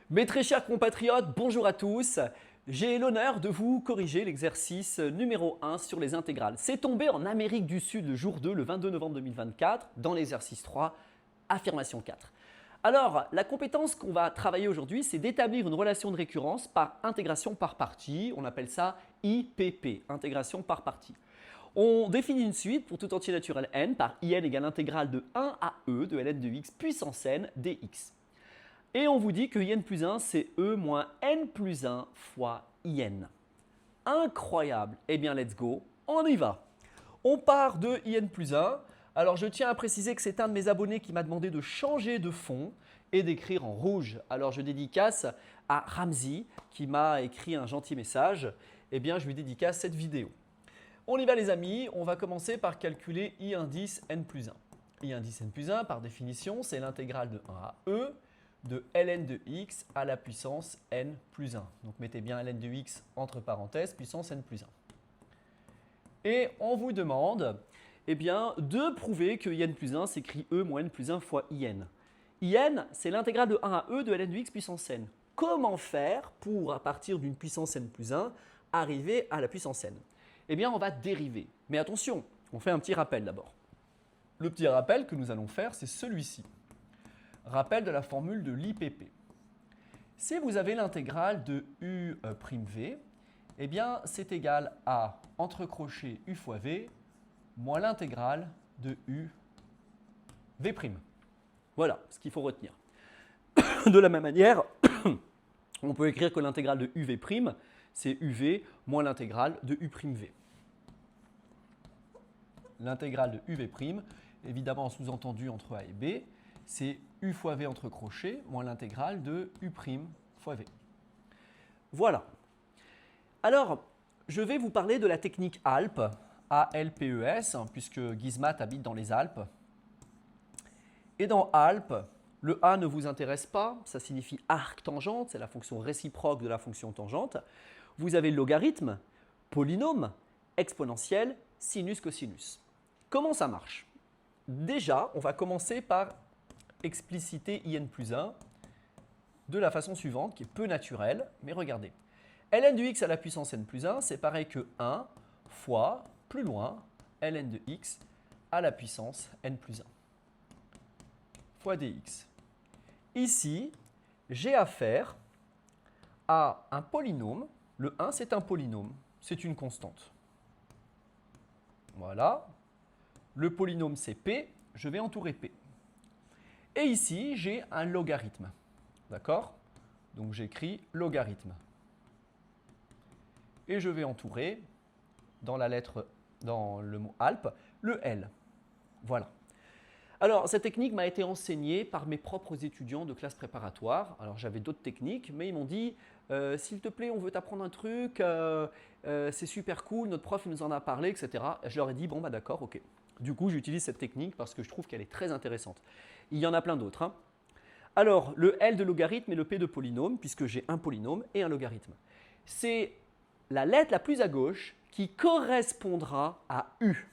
Mes très chers compatriotes, bonjour à tous. J'ai l'honneur de vous corriger l'exercice numéro 1 sur les intégrales. C'est tombé en Amérique du Sud le jour 2, le 22 novembre 2024, dans l'exercice 3, affirmation 4. Alors, la compétence qu'on va travailler aujourd'hui, c'est d'établir une relation de récurrence par intégration par partie. On appelle ça IPP, intégration par partie. On définit une suite pour tout entier naturel n par in égale l'intégrale de 1 à e de ln de x puissance n dx. Et on vous dit que in plus 1, c'est e moins n plus 1 fois in. Incroyable. Eh bien, let's go. On y va. On part de in plus 1. Alors, je tiens à préciser que c'est un de mes abonnés qui m'a demandé de changer de fond et d'écrire en rouge. Alors, je dédicace à Ramzi qui m'a écrit un gentil message. Eh bien, je lui dédicace cette vidéo. On y va les amis. On va commencer par calculer i indice n plus 1. I indice n plus 1, par définition, c'est l'intégrale de 1 à e de ln de x à la puissance n plus 1. Donc mettez bien ln de x entre parenthèses, puissance n plus 1. Et on vous demande de prouver que in plus 1 s'écrit e moins n plus 1 fois in. In, c'est l'intégrale de 1 à e de ln de x puissance n. Comment faire pour, à partir d'une puissance n plus 1, arriver à la puissance n? Eh bien, on va dériver. Mais attention, on fait un petit rappel d'abord. Le petit rappel que nous allons faire, c'est celui-ci. Rappel de la formule de l'IPP. Si vous avez l'intégrale de u'v, eh bien c'est égal à entre crochets u fois v moins l'intégrale de u v'. Voilà ce qu'il faut retenir. De la même manière, on peut écrire que l'intégrale de uv', c'est uv moins l'intégrale de u'v. L'intégrale de uv', évidemment sous-entendu entre a et b, c'est u fois v entre crochets moins l'intégrale de u' fois v. Voilà. Alors, je vais vous parler de la technique ALPE, A-L-P-E-S, puisque Gizmat habite dans les Alpes. Et dans ALPE, le A ne vous intéresse pas, ça signifie arc-tangente, c'est la fonction réciproque de la fonction tangente. Vous avez logarithme, polynôme, exponentielle, sinus, cosinus. Comment ça marche? Déjà, on va commencer par expliciter in plus 1 de la façon suivante, qui est peu naturelle, mais regardez. ln de x à la puissance n plus 1, c'est pareil que 1 fois, plus loin, ln de x à la puissance n plus 1 fois dx. Ici, j'ai affaire à un polynôme. Le 1, c'est un polynôme, c'est une constante. Voilà. Le polynôme, c'est p, je vais entourer p. Et ici, j'ai un logarithme. D'accord? Donc, j'écris logarithme. Et je vais entourer, dans le mot alpes, le L. Voilà. Alors, cette technique m'a été enseignée par mes propres étudiants de classe préparatoire. Alors, j'avais d'autres techniques, mais ils m'ont dit s'il te plaît, on veut t'apprendre un truc, c'est super cool, notre prof nous en a parlé, etc. Je leur ai dit bon, bah d'accord, ok. Du coup, j'utilise cette technique parce que je trouve qu'elle est très intéressante. Il y en a plein d'autres. Hein. Alors, le L de logarithme et le P de polynôme, puisque j'ai un polynôme et un logarithme. C'est la lettre la plus à gauche qui correspondra à U.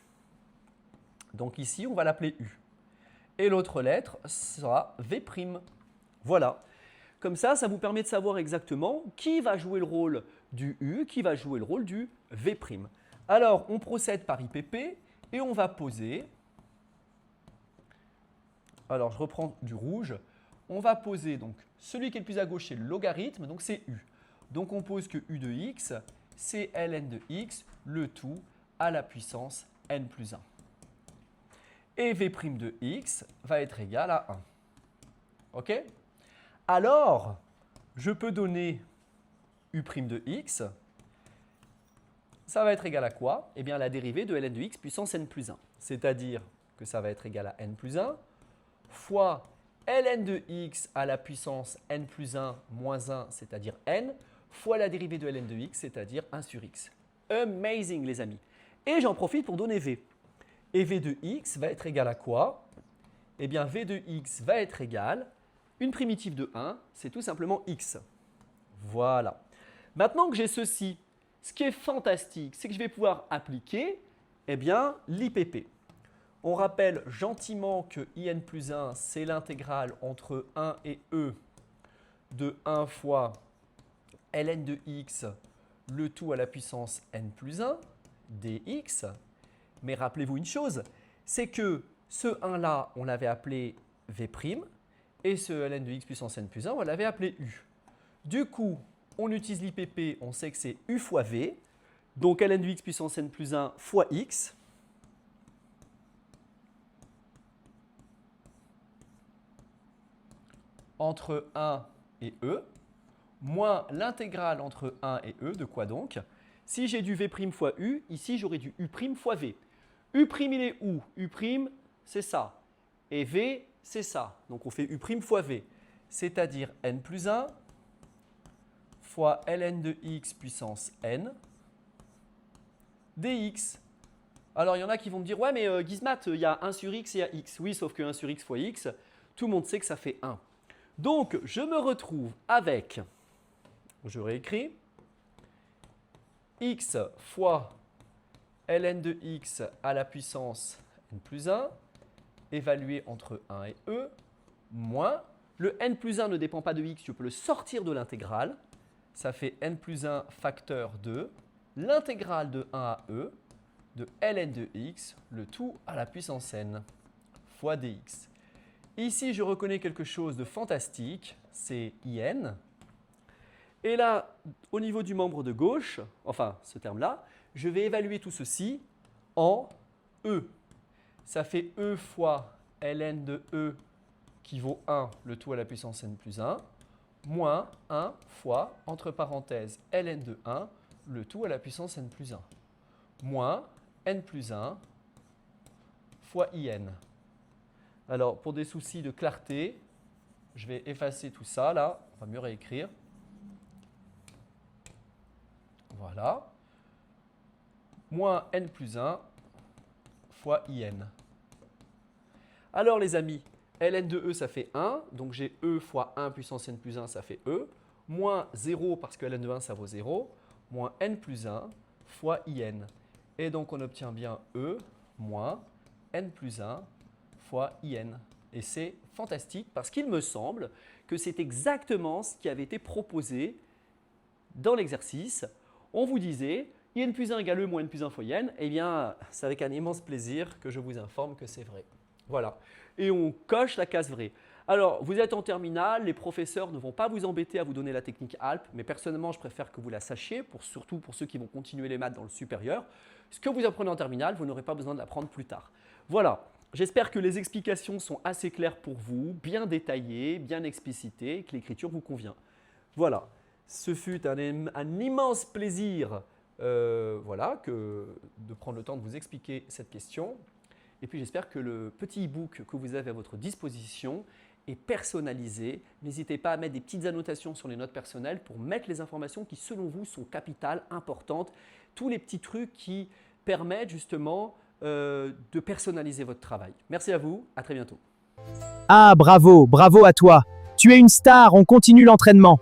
Donc ici, on va l'appeler U. Et l'autre lettre sera V'. Voilà. Comme ça, ça vous permet de savoir exactement qui va jouer le rôle du U, qui va jouer le rôle du V'. Alors, on procède par IPP. Et on va poser, alors je reprends du rouge, on va poser donc celui qui est le plus à gauche, c'est le logarithme, donc c'est U. Donc on pose que U de x, c'est ln de x, le tout à la puissance n plus 1. Et V' de x va être égal à 1. OK? Alors, je peux donner U' de x. Ça va être égal à quoi? Eh bien, la dérivée de ln de x puissance n plus 1. C'est-à-dire que ça va être égal à n plus 1 fois ln de x à la puissance n plus 1 moins 1, c'est-à-dire n, fois la dérivée de ln de x, c'est-à-dire 1 sur x. Amazing, les amis. Et j'en profite pour donner v. Et v de x va être égal à quoi? Eh bien, v de x va être égal, une primitive de 1, c'est tout simplement x. Voilà. Maintenant que j'ai ceci, ce qui est fantastique, c'est que je vais pouvoir appliquer l'IPP. On rappelle gentiment que in plus 1, c'est l'intégrale entre 1 et e de 1 fois ln de x, le tout à la puissance n plus 1, dx. Mais rappelez-vous une chose, c'est que ce 1-là, on l'avait appelé v', et ce ln de x puissance n plus 1, on l'avait appelé u. Du coup, on utilise l'IPP, on sait que c'est u fois v, donc ln de x puissance n plus 1 fois x, entre 1 et e, moins l'intégrale entre 1 et e, de quoi donc? Si j'ai du v' fois u, ici j'aurai du u' fois v. U', il est où? U', c'est ça. Et v, c'est ça. Donc on fait u' fois v, c'est-à-dire n plus 1 fois ln de x puissance n dx. Alors il y en a qui vont me dire, ouais mais Gizmat, il y a 1 sur x et il y a x. Oui, sauf que 1 sur x fois x, tout le monde sait que ça fait 1. Donc je me retrouve avec, je réécris, x fois ln de x à la puissance n plus 1, évalué entre 1 et e, moins, le n plus 1 ne dépend pas de x, je peux le sortir de l'intégrale, ça fait n plus 1 facteur 2, l'intégrale de 1 à e, de ln de x, le tout à la puissance n, fois dx. Ici, je reconnais quelque chose de fantastique, c'est in. Et là, au niveau du membre de gauche, enfin ce terme-là, je vais évaluer tout ceci en e. Ça fait e fois ln de e qui vaut 1, le tout à la puissance n plus 1, moins 1 fois, entre parenthèses, ln de 1, le tout à la puissance n plus 1, moins n plus 1 fois in. Alors, pour des soucis de clarté, je vais effacer tout ça, là. On va mieux réécrire. Voilà. Moins n plus 1 fois in. Alors, les amis, ln de e, ça fait 1. Donc, j'ai e fois 1 puissance n plus 1, ça fait e. Moins 0, parce que ln de 1, ça vaut 0. Moins n plus 1 fois in. Et donc, on obtient bien e moins n plus 1 fois in. Et c'est fantastique parce qu'il me semble que c'est exactement ce qui avait été proposé dans l'exercice. On vous disait in plus 1 égale e moins n plus 1 fois in. Eh bien, c'est avec un immense plaisir que je vous informe que c'est vrai. Voilà. Et on coche la case vraie. Alors, vous êtes en terminale, les professeurs ne vont pas vous embêter à vous donner la technique ALP, mais personnellement, je préfère que vous la sachiez, surtout pour ceux qui vont continuer les maths dans le supérieur. Ce que vous apprenez en terminale, vous n'aurez pas besoin de l'apprendre plus tard. Voilà. J'espère que les explications sont assez claires pour vous, bien détaillées, bien explicitées, et que l'écriture vous convient. Voilà, ce fut un immense plaisir de prendre le temps de vous expliquer cette question. Et puis j'espère que le petit e-book que vous avez à votre disposition est personnalisé. N'hésitez pas à mettre des petites annotations sur les notes personnelles pour mettre les informations qui, selon vous, sont capitales, importantes. Tous les petits trucs qui permettent justement de personnaliser votre travail. Merci à vous, à très bientôt. Ah, bravo, bravo à toi. Tu es une star, on continue l'entraînement.